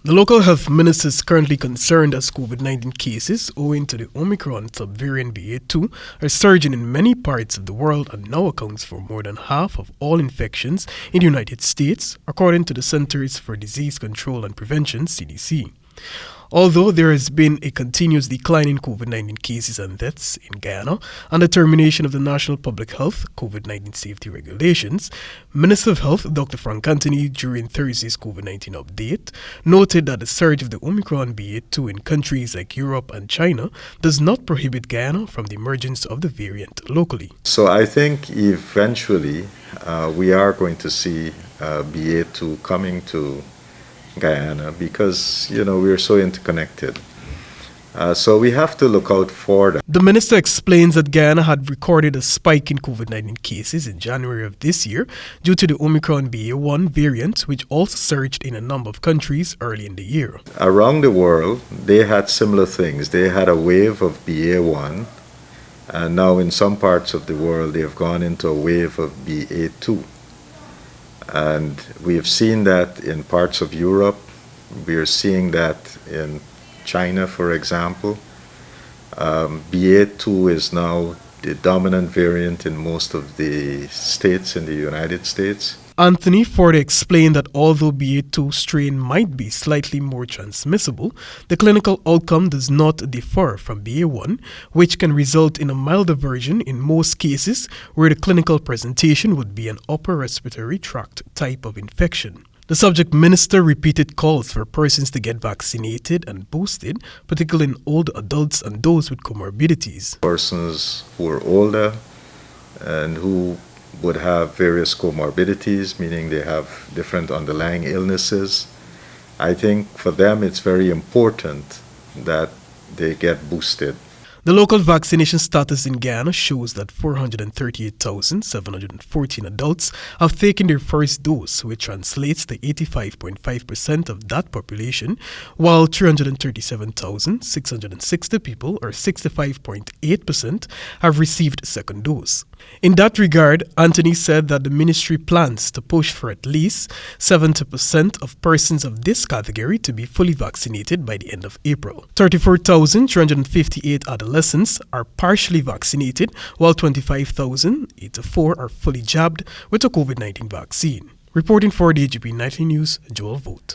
The local health minister is currently concerned as COVID-19 cases owing to the Omicron subvariant BA.2 are surging in many parts of the world and now accounts for more than half of all infections in the United States, according to the Centers for Disease Control and Prevention, CDC. Although there has been a continuous decline in COVID-19 cases and deaths in Guyana and the termination of the National Public Health COVID-19 safety regulations, Minister of Health Dr. Frank Anthony, during Thursday's COVID-19 update, noted that the surge of the Omicron BA.2 in countries like Europe and China does not prohibit Guyana from the emergence of the variant locally. So I think eventually we are going to see BA.2 coming to Guyana because, we are so interconnected. So we have to look out for that. The minister explains that Guyana had recorded a spike in COVID-19 cases in January of this year due to the Omicron BA.1 variant, which also surged in a number of countries early in the year. Around the world, they had similar things. They had a wave of BA.1, and now in some parts of the world, they have gone into a wave of BA.2. And we have seen that in parts of Europe. We are seeing that in China, for example. BA.2 is now the dominant variant in most of the states in the United States. Anthony further explained that although BA.2 strain might be slightly more transmissible, the clinical outcome does not differ from BA.1, which can result in a milder version in most cases where the clinical presentation would be an upper respiratory tract type of infection. The subject minister repeated calls for persons to get vaccinated and boosted, particularly in older adults and those with comorbidities. Persons who are older and who would have various comorbidities, meaning they have different underlying illnesses. I think for them it's very important that they get boosted. The local vaccination status in Guyana shows that 438,714 adults have taken their first dose, which translates to 85.5% of that population, while 337,660 people, or 65.8%, have received second dose. In that regard, Anthony said that the ministry plans to push for at least 70% of persons of this category to be fully vaccinated by the end of April. 34,358 adolescents are partially vaccinated, while 25,084 are fully jabbed with a COVID-19 vaccine. Reporting for the AGP Nightly News, Joel Vogt.